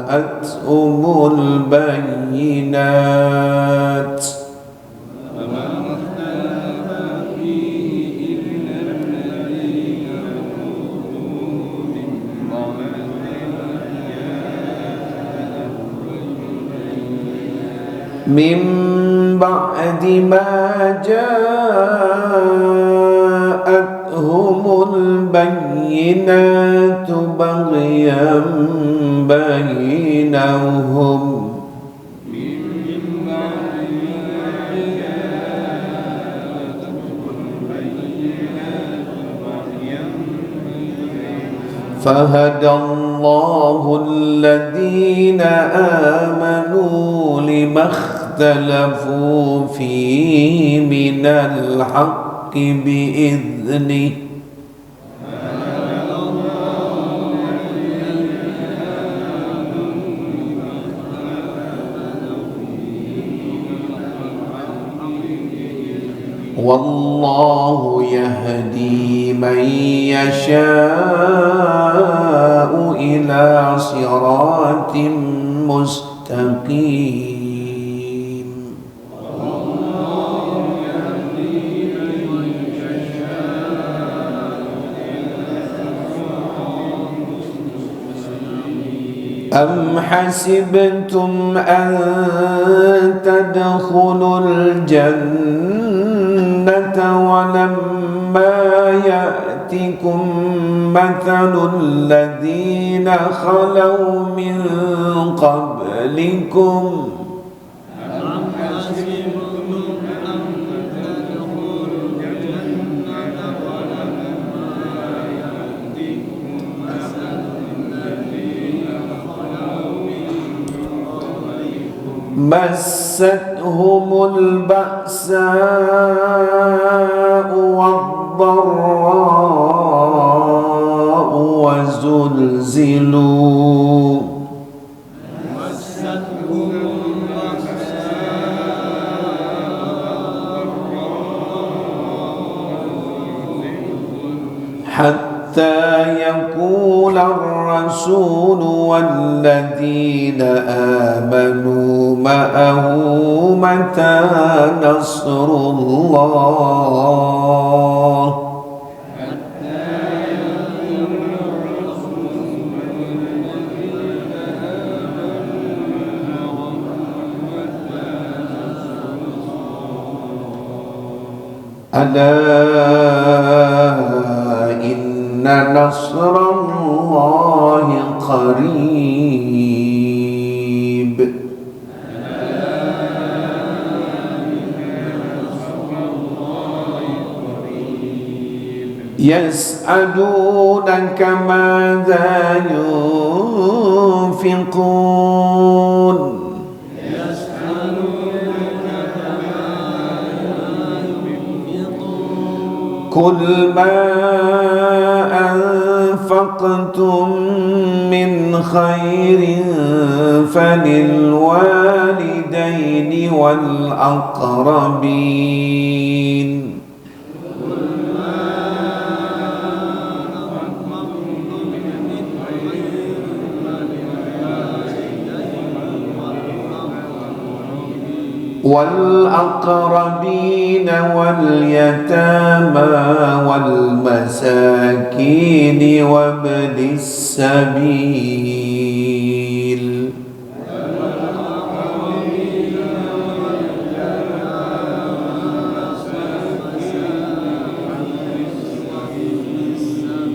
جاءتهم البينات من بعد ما جاءتهم البينات بغيا بينهم فهدى الله الذين آمنوا لما اختلفوا فيه من الحق بإذنه والله يهدي من يشاء إلى صراط مستقيم أم حسبتم أن تدخلوا الجنة ولما يأتكم مثل الذين خلوا من قبلكم مستهم البأساء والضراء وزلزلوا حتى يقول الرسول والذين آمنوا معه متى نصر الله ألا إن نصر الله قريب يسألونك ماذا ينفقون قل ما أنفقتم من خير فللوالدين والأقربين والأقربين واليتامى والمساكين وابن السبيل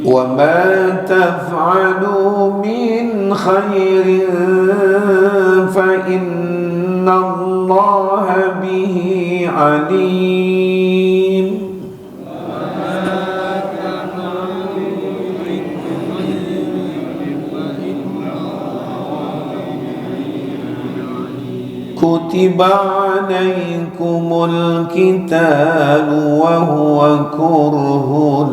وما تفعلوا من خير فإن الله به عليم كتب عليكم القتال وهو كره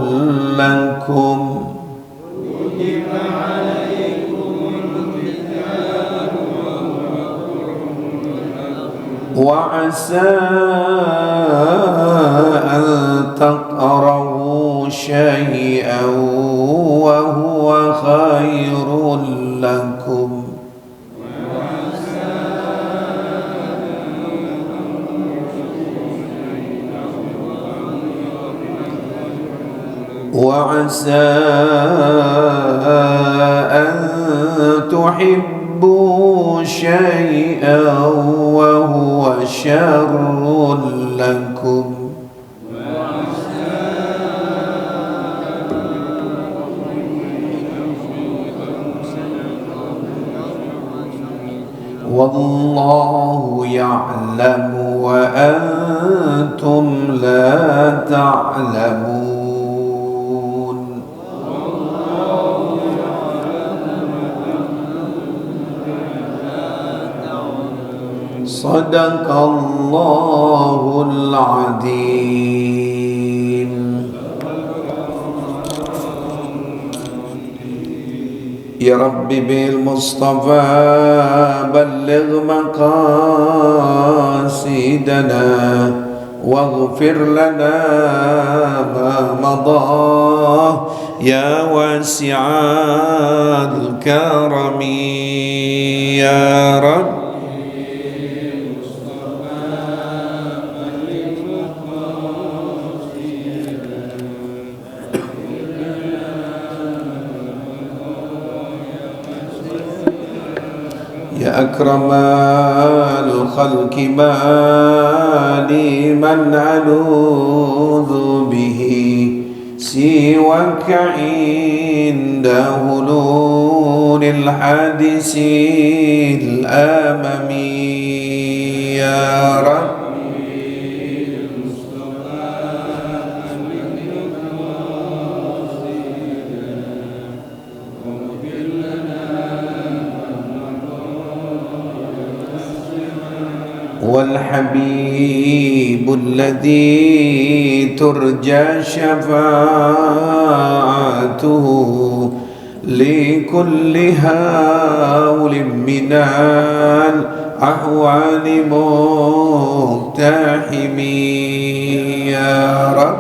لكم وعسى أن تكرهوا شيئا وهو خير لكم وعسى أن تحبوا شيئا وهو شر لكم والله يعلم وأنتم لا تعلمون صدق الله العظيم. يا ربي بالمصطفى بلغ مقاصدنا واغفر لنا ما مضى يا واسع الكرم يا رب يا أكرم الخلق ما لي من ألوذ به سواك عند هلول الحادث الأمم يا رب والحبيب الذي ترجى شفاعته لكل هول من الأحوال مقتحم يا رب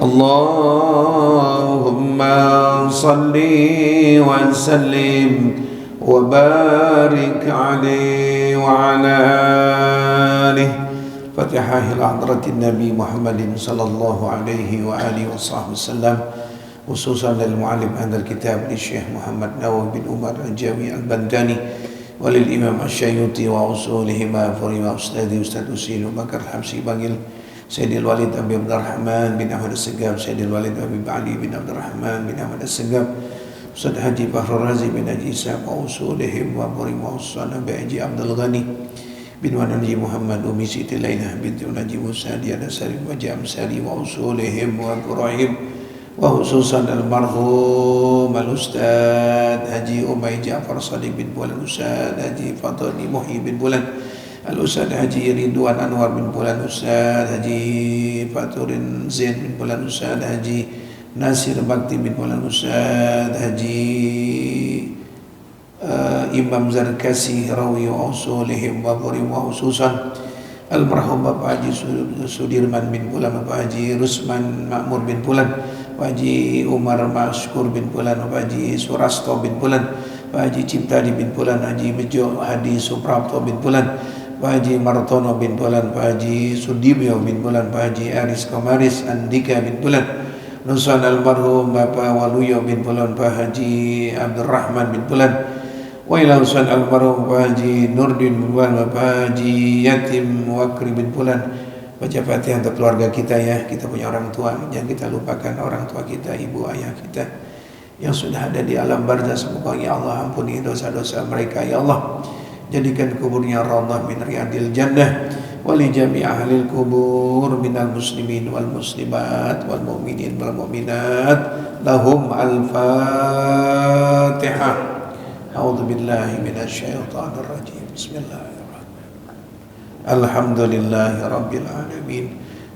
اللهم صل وسلم وبارك عليه وعلى آله. Fatihah ila hadratin Nabi Muhammadin sallallahu alaihi wa alihi wasallam khususan lil muallim hadal kitab li Syekh Muhammad Nawawi bin Umar Al-Jawi Al-Bandani walil Imam Asy-Syayyuti wa usulihi ma furima ustadi Ustaz Usin Bakar Hamsi Bangil Sayyidil Walid Abi Abdurrahman bin Ahmad As-Segaf Sayyidil Walid Abi Ali bin Abdurrahman bin Ahmad As-Segaf Ustaz Haji Fahrul Razi bin Haji Isa wa usulihim wa burim wa usana bi Haji Abdul Ghani bin Haji Muhammad Umi Siti Lainah binti Haji Musa Diana Salim wa Jamsari wa usulihim wa quraihim wa khususan al-marhum al-Ustaz Haji Umay Ja'far Sadiq bin Bulan Ustaz Haji Fadli Muhyi bin Bulan Al-Ustaz Haji Ridwan Anwar bin Bulan Ustaz Haji Faturin Zain bin Bulan Ustaz Haji Nasir Bakti bin Bulan Ustaz Haji Imam Zarkasi Rawi wa usulihim wa burim wa khususan Al-Marhum Bapak Haji Sudirman bin Bulan Bapak Haji Rusman Makmur bin Bulan Bapak Haji Umar Maskur bin Bulan Bapak Haji Surasto bin Bulan Bapak Haji Ciptadi bin Bulan Haji Bejo Hadi Suprapto bin Bulan Pak Haji Martono bin Bulan, Pak Haji Sudibyo bin Bulan, Pak Haji Aris Komaris Andika bin Bulan, Nusan almarhum Bapak Waluyo bin Bulan, Pak Haji Abdurrahman bin Bulan, wa ila Nusan almarhum Pak Haji Nurdin bin Bulan, Pak Haji Yatim Wakri bin Bulan. Baca Fatihah untuk keluarga kita ya. Kita punya orang tua, jangan kita lupakan orang tua kita, ibu ayah kita yang sudah ada di alam barzah. Semoga ya Allah ampuni dosa-dosa mereka ya Allah. Jadikan kuburnya raudhah min riyadil jannah wa li jami' ahlil kubur minal muslimin wal muslimat wal mu'minin wal mu'minat lahum al-fatihah. A'udzu billahi minasy syaithanir rajim. Bismillahirrahmanirrahim. Alhamdulillahi rabbil alamin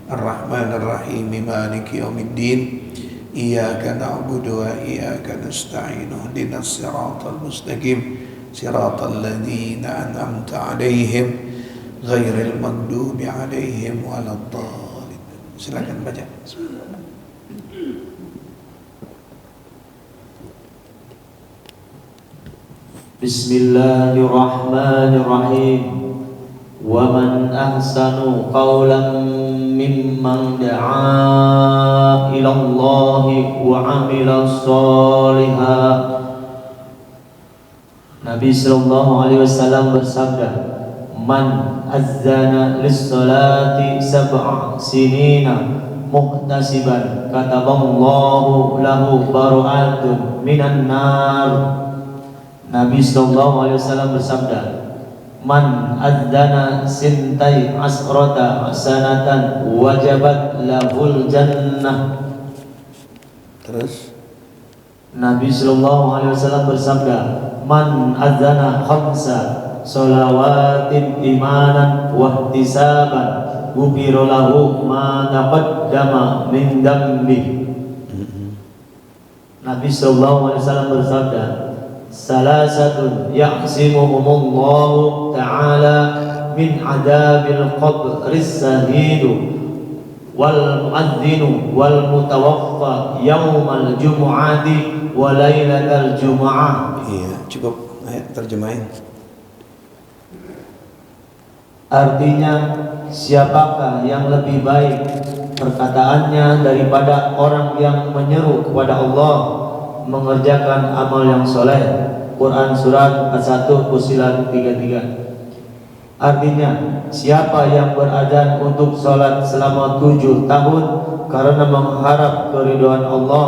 arrahmanir rahim maliki yaumiddin iyyaka na'budu wa iyyaka nasta'in ihdinas siratal mustaqim siratal ladzina an'amta 'alaihim ghairil maghdubi 'alaihim waladdallin. Silakan baca. Bismillahirrahmanirrahim. Wa man ahsanu qawlan mimman da'a ila Allahi wa 'amila shalihan. Nabi sallallahu alaihi wasallam bersabda, "Man azzana lis-salati sab'a sinina muhtasiban kataballahu lahu bara'atun minan nar." Nabi sallallahu alaihi wasallam bersabda, "Man adzana sintai asrota sanatan wajabat lahul jannah." Terus Nabi sallallahu alaihi wasallam bersabda, "Man adzana khamsa shalawatin imanan wa ihtisaban ghufira lahu ma taqaddama min dambi." Nabi sallallahu alaihi wasallam bersabda, "Salasatun ya'simuhumullahu ta'ala min adabil qabris sahidu wal muadzinu wal mutawaffa yaumal jumu'ati wa lailatal jumu'ah." Iya, cukup. Ayo terjemahin. Artinya, siapakah yang lebih baik perkataannya daripada orang yang menyeru kepada Allah mengerjakan amal yang soleh. Quran Surat 1 Fussilat 33. Artinya, siapa yang berazan untuk sholat selama 7 tahun karena mengharap keridhaan Allah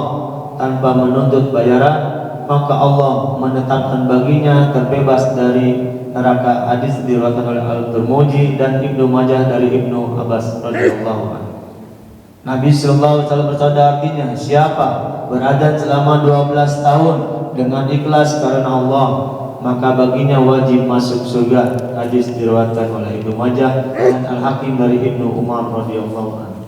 tanpa menuntut bayaran, maka Allah menetapkan baginya terbebas dari neraka. Hadis diriwayatkan oleh Al-Tirmidzi dan Ibnu Majah dari Ibnu Abbas radhiyallahu anhu. Nabi sallallahu alaihi wasallam bersabda, artinya siapa berazan selama 12 tahun dengan ikhlas karena Allah, maka baginya wajib masuk surga. Hadis diriwayatkan oleh Ibnu Majah dan Al-Hakim dari Ibnu Umar radhiyallahu anhu.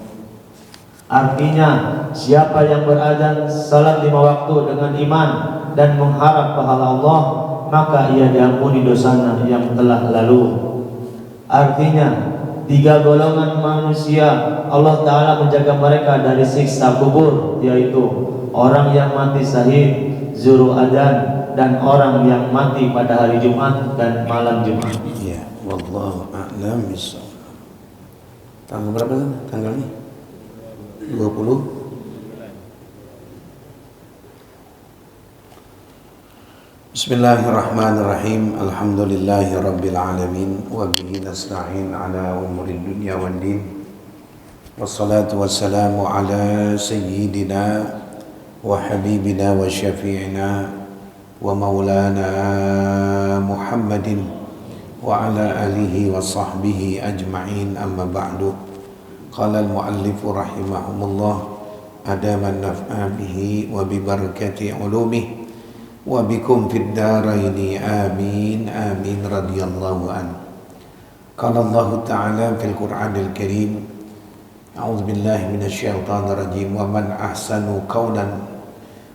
Artinya, siapa yang berazan salat 5 waktu dengan iman dan mengharap pahala Allah, maka ia diampuni dosanya yang telah lalu. Artinya, 3 golongan manusia Allah Ta'ala menjaga mereka dari siksa kubur, yaitu orang yang mati syahid, zuru adan, dan orang yang mati pada hari Jumat dan malam Jumat. Iya, wallahu a'lam bishawab. Tanggal berapa tanggalnya? 20. Bismillahirrahmanirrahim. Alhamdulillahi rabbil alamin wa bihi nasta'in ala umuri dunya wad din. Wassalatu wassalamu ala sayyidina wa habibina wa syafi'ina wa maulana Muhammadin wa ala alihi wa sahbihi ajma'in, amma ba'du. Qala al-muallif rahimahumullah, adaman naf'a bihi wa bi barakati ulumihi wa bikum fid daraini amin amin radhiyallahu an. Qala Allah Ta'ala fil Qur'anil Karim, a'udzu billahi minasyaitonir rajim, wa man ahsanu qawlan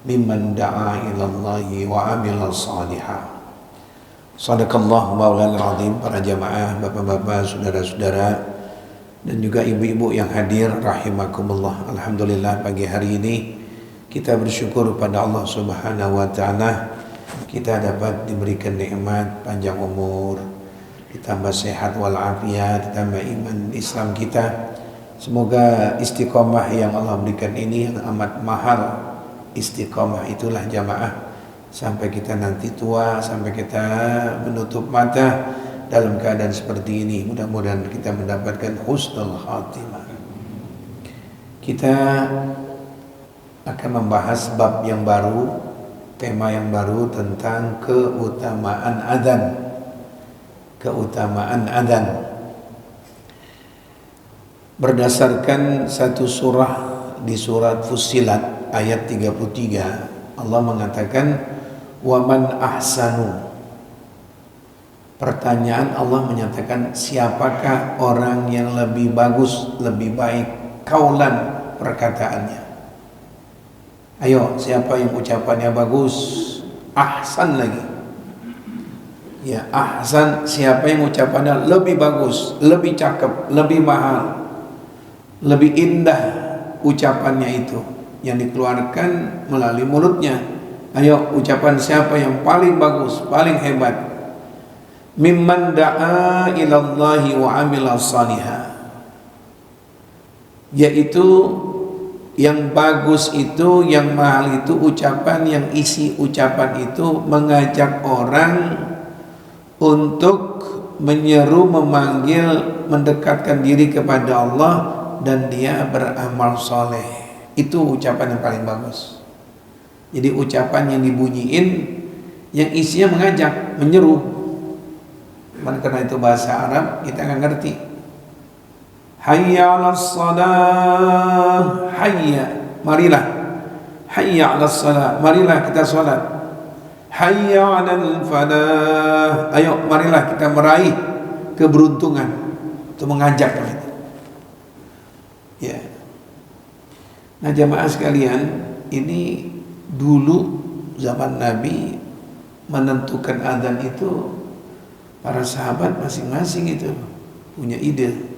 mimman da'a ila Allahi wa 'amila shalihan. Shadaqallahu maulana azim. Para jamaah, bapak-bapak, saudara-saudara dan juga ibu-ibu yang hadir rahimakumullah. Alhamdulillah, pagi hari ini kita bersyukur pada Allah Subhanahu wa Ta'ala, kita dapat diberikan nikmat panjang umur, ditambah sehat walafiat, ditambah iman Islam kita. Semoga istiqomah yang Allah berikan ini yang amat mahal. Istiqomah itulah jamaah, sampai kita nanti tua, sampai kita menutup mata dalam keadaan seperti ini. Mudah-mudahan kita mendapatkan husnul khatimah. Kita akan membahas bab yang baru, tema yang baru tentang keutamaan adzan. Keutamaan adzan berdasarkan satu surah di surat Fussilat ayat 33. Allah mengatakan, wa man ahsanu. Pertanyaan, Allah menyatakan siapakah orang yang lebih bagus, lebih baik kaulan perkataannya. Ayo, siapa yang ucapannya bagus? Ahsan lagi. Ya, ahsan, siapa yang ucapannya lebih bagus, lebih cakep, lebih mahal, lebih indah ucapannya itu yang dikeluarkan melalui mulutnya. Ayo, ucapan siapa yang paling bagus, paling hebat? Mimman da'a ilallahi wa amila salihah, yaitu yang bagus itu, yang mahal itu ucapan yang isi ucapan itu mengajak orang untuk menyeru, memanggil, mendekatkan diri kepada Allah dan dia beramal soleh. Itu ucapan yang paling bagus. Jadi ucapan yang dibunyiin yang isinya mengajak, menyeru. Karena itu bahasa Arab kita nggak ngerti. Hayya 'alas shalah, hayya, marilah. Hayya 'alas shalah, marilah kita salat. Hayya 'alal falah, ayo marilah kita meraih keberuntungan. Itu mengajak gitu. Ya. Nah, jamaah sekalian, ini dulu zaman Nabi menentukan adzan itu para sahabat masing-masing itu punya ide.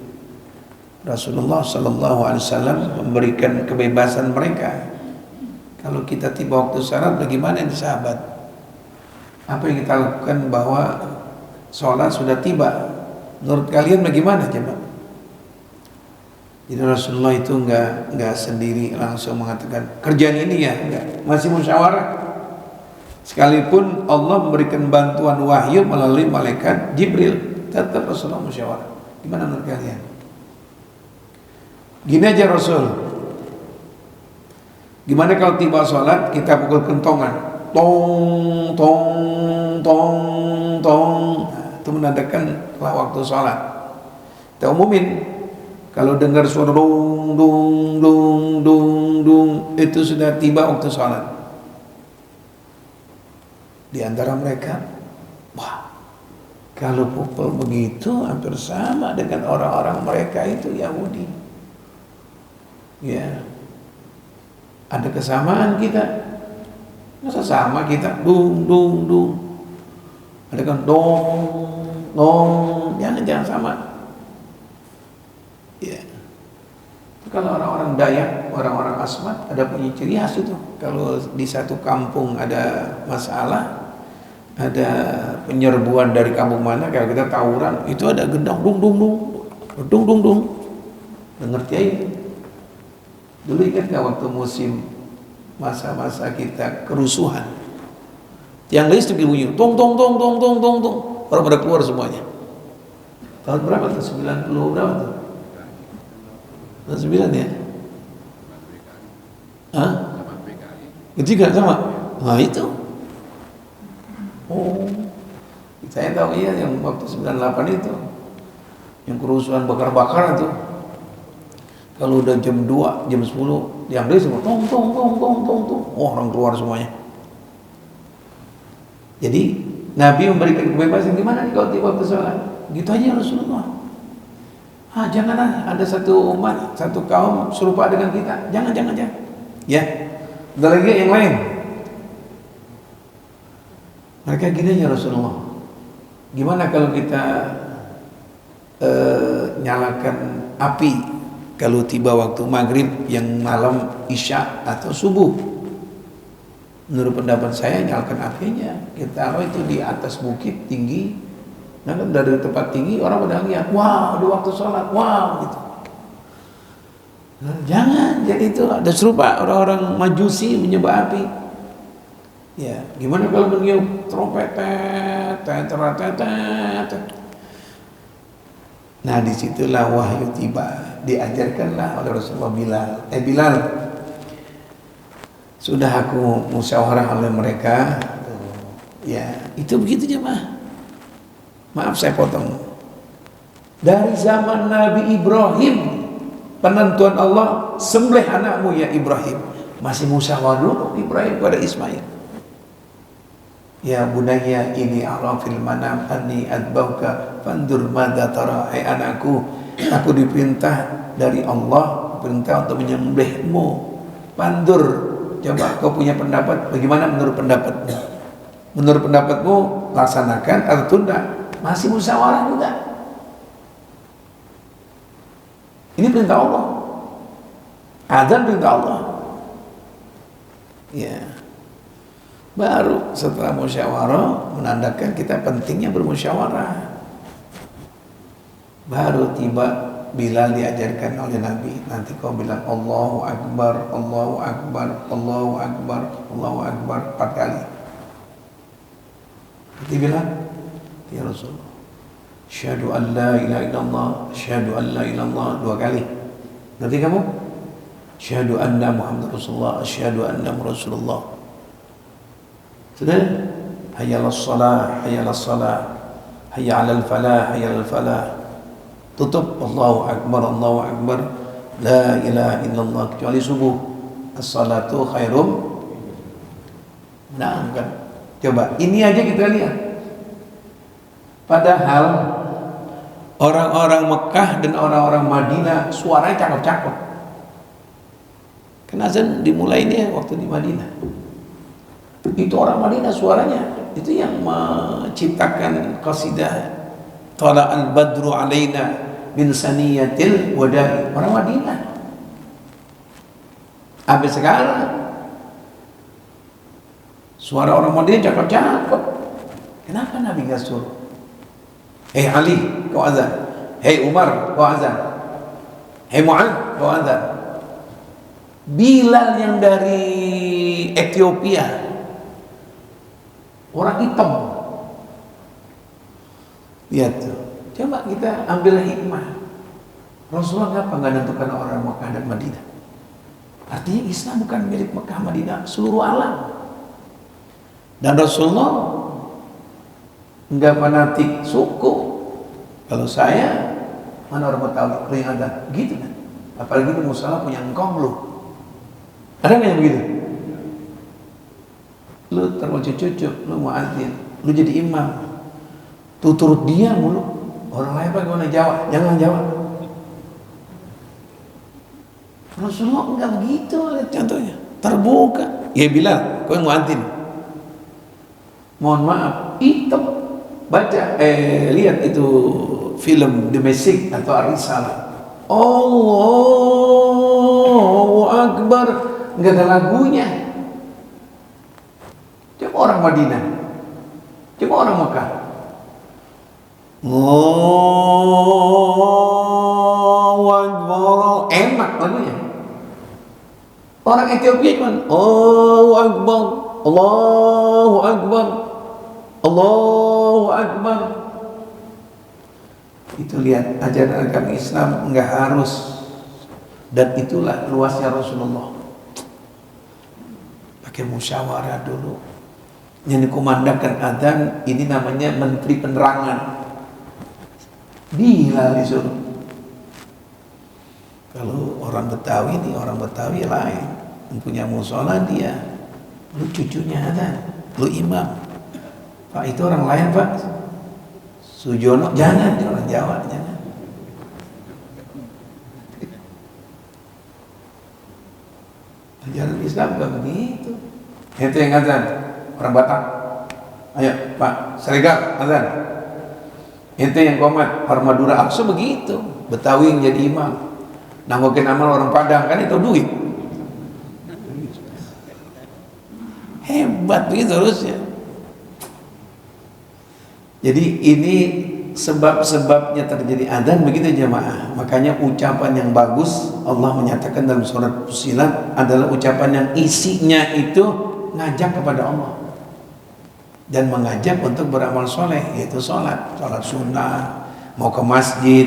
Rasulullah sallallahu alaihi wasallam memberikan kebebasan mereka. Kalau kita tiba waktu salat, bagaimana ini sahabat? Apa yang kita lakukan bahwa sholat sudah tiba? Menurut kalian bagaimana jemaah? Jadi Rasulullah itu enggak sendiri langsung mengatakan kerjaan ini ya, enggak, masih musyawarah. Sekalipun Allah memberikan bantuan wahyu melalui malaikat Jibril, tetap Rasulullah musyawarah. Gimana menurut kalian? Gini aja Rasul, gimana kalau tiba sholat kita pukul kentongan, tong tong tong tong, nah, itu menandakan lah waktu sholat. Kita umumin, kalau dengar suara dung dung dung dung dung, itu sudah tiba waktu sholat. Di antara mereka, wah, kalau pukul begitu hampir sama dengan orang-orang mereka itu Yahudi. Ya, ada kesamaan kita. Masa sama kita dung dung dung, ada kan dong dong, jangan sama. Ya, kalau orang-orang Dayak, orang-orang Asmat ada punya ciri khas itu. Kalau di satu kampung ada masalah, ada penyerbuan dari kampung mana, kalau kita tawuran, itu ada gendang dung dung dung, dung dung dung. Ngerti aja. Dulu ingat gak waktu musim masa-masa kita kerusuhan, yang listrik bunyi tong tong tong tong tong tong tong, orang pada keluar semuanya. Tahun berapa tuh? 90 berapa tuh? Tahun 9 ya? Hah? Ketiga sama? Nah itu. Oh, saya tahu iya yang waktu 98 itu, yang kerusuhan bakar-bakaran tuh. Kalau udah jam 2, jam 10, diambil semua tong tong tong tong tong tong. Oh, orang keluar semuanya. Jadi Nabi memberikan kebebasan, gimana nih kalau tiba waktu sholat? Gitu aja Rasulullah. Janganlah ada satu umat, satu kaum serupa dengan kita. Jangan. Ya. Ada lagi yang lain. Mereka gini aja Rasulullah. Gimana kalau kita nyalakan api kalau tiba waktu maghrib yang malam isya atau subuh? Menurut pendapat saya nyalakan apinya, kita taruh itu di atas bukit tinggi. Nah, dari tempat tinggi orang pada lihat, wow, ada waktu sholat, wow, gitu. Nah, jangan, jadi itu ada serupa orang-orang Majusi menyembah api. Ya, gimana kalau meniup trompet, nah disitulah wahyu tiba. Diajarkanlah oleh Rasulullah Bilal, sudah aku musyawarah oleh mereka. Ya, itu begitu jemaah. Maaf saya potong. Dari zaman Nabi Ibrahim, penentuan Allah, sembelih anakmu ya Ibrahim. Masih musyawarah dulu Ibrahim pada Ismail. Ya bunayya ini ara fil manam anni adbauka fandur madza tara. Hai anakku, aku diperintah dari Allah, perintah untuk menyembelihmu. Pandur, Coba kau punya pendapat, bagaimana menurut pendapatmu? Menurut pendapatmu laksanakan atau tunda? Masih musyawarah juga. Ini perintah Allah. Adzan perintah Allah. Ya. Baru setelah musyawarah menandakan kita pentingnya bermusyawarah. Baru tiba Bilal diajarkan oleh Nabi. Nanti kau bilang Allahu Akbar, Allahu Akbar, Allahu Akbar, Allahu Akbar 4 kali. Nanti bilang, ya Rasulullah, asyhadu an la ilaha illallah, asyhadu an la ilaha illallah 2 kali. Nanti kamu, asyhadu anna Muhammad Rasulullah, asyhadu anna Rasulullah. Sudah? Hayya 'alas shalah, hayya 'alas salah, hayya 'alal falah, hayya 'alal falah. Tutup Allahu Akbar, Allahu Akbar, la ilaha illallah, kecuali subuh. As-salatu khairum. Nah, kan? Coba, ini aja kita lihat. Padahal orang-orang Mekah dan orang-orang Madinah suaranya cakep-cakep. Kan azan dimulai ini waktu di Madinah. Itu orang Madinah suaranya, itu yang menciptakan qasidah Tala al-badru alaina bin saniyatil wada'i, orang Madinah. Sampai sekarang suara orang Madinah cakep-cakep. Kenapa Nabi nggak suruh? Hei Ali, kau azan. Hei Umar, kau azan. Hei Mu'ad, kau azan. Bilal yang dari Ethiopia, orang hitam. Lihat tuh. Coba kita ambil hikmah. Rasulullah ngapa nggak nentukan orang Mekah dan Madinah? Artinya Islam bukan milik Mekah Madinah, seluruh alam. Dan Rasulullah nggak fanatik suku. Kalau saya, mana orang Betawi kering ada, gitu kan? Apalagi di musola punya engkong lu. Ada nggak yang begitu? Lu terlalu cucu, lu mau muadzin, lu jadi imam, tuh turut dia mulu. Orang lain bagaimana Jawa? Jangan Jawa. Rasulullah enggak begitu, lihat contohnya. Terbuka. Ya Bilal, kau yang muadzin. Mohon maaf, hitam. Baca, lihat itu film The Message atau Ar-Risalah. Allahu Akbar, enggak ada lagunya. Coba orang Madinah, coba orang Mekah. Allahu Akbar, enak lagunya. Orang Ethiopia cuman Allahu Akbar, Allahu Akbar, Allahu Akbar. Itu lihat ajaran agama Islam enggak harus, dan itulah luasnya Rasulullah. Pakai musyawarah dulu. Yang dikumandangkan adzan ini namanya menteri penerangan. Bilal disuruh. Kalau orang Betawi nih, orang Betawi lain, punya musola dia, lu cucunya ada, lu imam. Pak itu orang lain Pak. Sujono jangan, orang Jawa jangan. Ajaran Islam gak begitu. Itu yang azan, orang Batak. Ayo Pak, Seregar azan. Itu yang komat, orang Madura Aksa begitu. Betawi yang jadi imam, nanggokin amal orang Padang, kan itu duit. Hebat begitu harusnya. Jadi ini sebab-sebabnya terjadi adzan begitu jamaah. Makanya ucapan yang bagus Allah menyatakan dalam surat Fussilat adalah ucapan yang isinya itu ngajak kepada Allah dan mengajak untuk beramal soleh, yaitu sholat sunnah, mau ke masjid,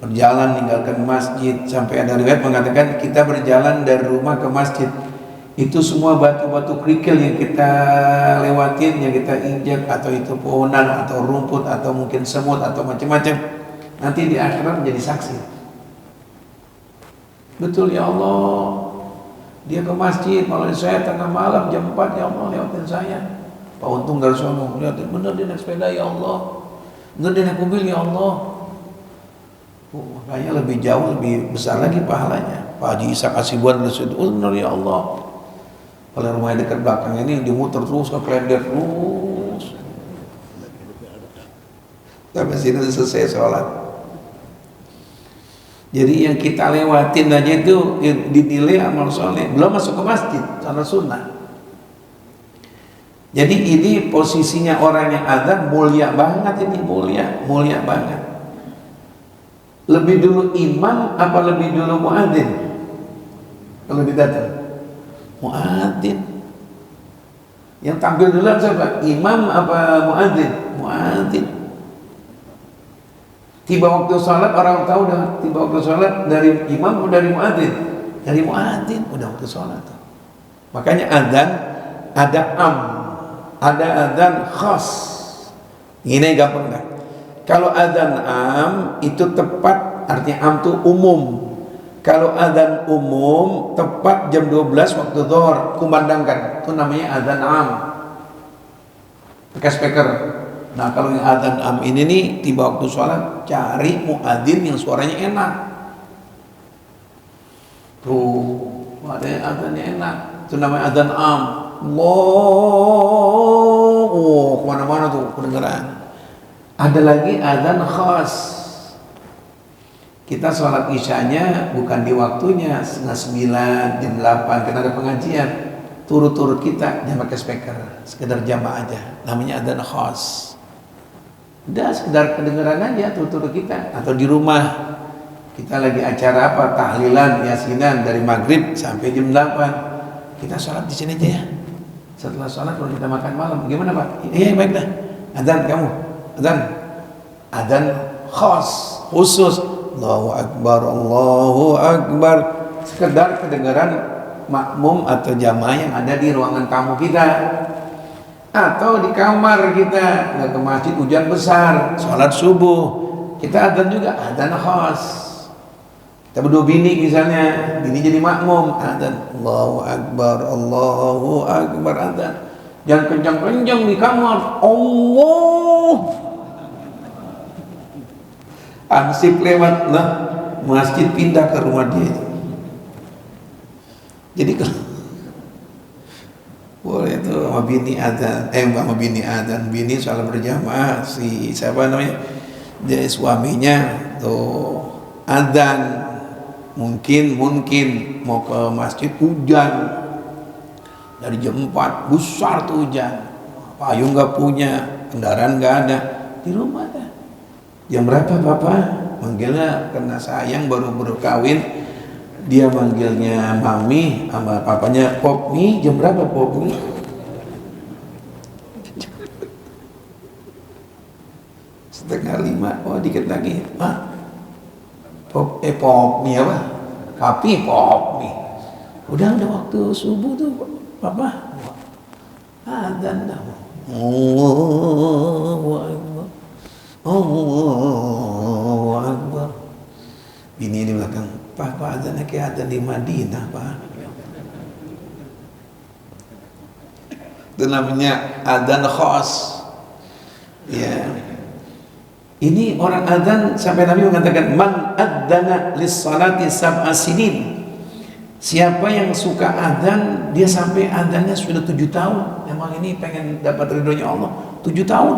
berjalan meninggalkan masjid. Sampai ada riwayat mengatakan kita berjalan dari rumah ke masjid, itu semua batu-batu kerikil yang kita lewatin, yang kita injak, atau itu pohonan, atau rumput, atau mungkin semut, atau macam-macam, nanti di akhirat menjadi saksi. Betul ya Allah, dia ke masjid, malah saya tengah malam jam 4 ya Allah lewatin saya. Pak Untung dari sono, lihat bener dia naik sepeda ya Allah, bener dia naik mobil ya Allah. Makanya lebih jauh, lebih besar lagi pahalanya. Pak Haji Ishak Asibuan bener ya Allah. Oleh rumah dekat belakang ini dimuter terus ke klender terus. Sampai sini selesai sholat. Jadi yang kita lewatin aja itu dinilai amal soleh. Belum masuk ke masjid, sholat sunnah. Jadi ini posisinya orang yang adzan mulia banget, ini mulia banget. Lebih dulu imam apa lebih dulu muadzin? Kalau didatang muadzin. Yang tampil duluan siapa? Imam apa muadzin? Muadzin. Tiba waktu sholat orang tahu dah. Tiba waktu sholat dari imam atau dari muadzin? Dari muadzin udah waktu sholat. Makanya adzan ada ada adzan khas. Ini gampang dah. Kalau adzan am itu tepat, artinya am itu umum. Kalau adzan umum tepat jam 12 waktu zuhur kumandangkan, itu namanya adzan am. Pakai speaker. Nah, kalau yang adzan am ini nih tiba waktu sholat cari muadzin yang suaranya enak. Tuh, ada yang adzannya enak. Itu namanya adzan am. Allah, kemana-mana tuh kedengeran. Ada lagi adzan khas. Kita sholat isyanya bukan di waktunya, 8:30, jam 8, karena ada pengajian. Turut-turut kita jangan pakai speaker, sekedar jamaah aja. Namanya adzan khas. Udah sekedar kedengeran aja turut-turut kita. Atau di rumah kita lagi acara apa, tahlilan, yasinan dari maghrib sampai jam 8. Kita sholat di sini aja ya. Setelah sholat kalau kita makan malam, gimana Pak? Iya baik dah. Adzan kamu, adzan khas, khusus. Allahu Akbar, Allahu Akbar. Sekedar kedengaran makmum atau jamaah yang ada di ruangan tamu kita. Atau di kamar kita, nggak ke masjid hujan besar, sholat subuh. Kita adzan juga, adzan khas. Kita berdua bini misalnya, bini jadi makmum, adzan Allahu Akbar, Allahu Akbar, adzan. Jangan kencang-kencang di kamar. Allah. Ansip lewat lah, masjid pindah ke rumah dia. Jadi kalau boleh itu sama bini adzan, sama bini adzan, bini sholat berjamaah, si siapa namanya, jadi suaminya tuh adzan, mungkin mau ke masjid hujan dari jam 4 besar tuh hujan, payung nggak punya, kendaraan nggak ada, di rumah dah. Jam berapa Papa? Manggilnya karena sayang baru kawin, dia manggilnya Mami sama papanya Popmi. Jam berapa Popmi? Setengah 5. Oh dikit lagi. Popmi apa? Papi Popmi. Udah waktu subuh tuh Papa. Adzan dah. Allahu Akbar. Bini di belakang, Pak adzannya kayak adzan di Madinah, Pak. Itu namanya adzan khas. Ya. Ini orang adzan sampai Nabi mengatakan man adzana lis-salati sab'a sinin. Siapa yang suka adzan, dia sampai adzannya sudah 7 tahun. Emang ini pengen dapat ridhonya Allah, 7 tahun.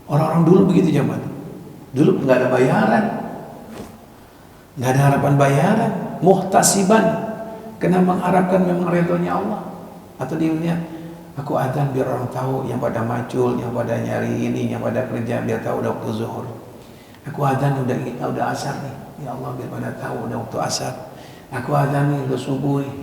Orang-orang dulu begitu zaman. Dulu nggak ada bayaran, nggak ada harapan bayaran, muhtasiban, kena mengharapkan memang ridhonya Allah. Atau dia lihat, aku adzan biar orang tahu, yang pada macul, yang pada nyari ini, yang pada kerja biar tahu udah waktu zuhur. Aku adzan udah asar nih, ya Allah biar pada tahu udah waktu asar. Aku adzan nih udah subuh nih.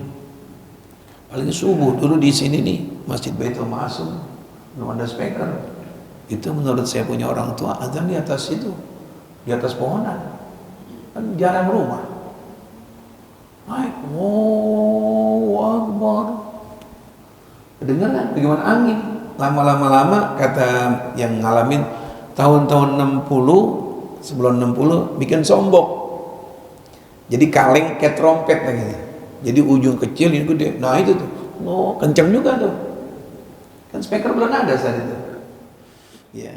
Paling subuh dulu di sini nih, Masjid Baitul Ma'asum, belum ada speaker. Itu menurut saya punya orang tua, adzan di atas itu, di atas pohonan, kan jarang rumah. Naik, Allahu Akbar. Kedengeran bagaimana angin. Lama-lama kata yang ngalamin tahun-tahun 60, sebelum 60 bikin sombok. Jadi kaleng kayak trompet lagi. Jadi ujung kecil ini gede. Nah itu tuh, kencang juga tuh. Kan speaker belum ada saat itu. Ya.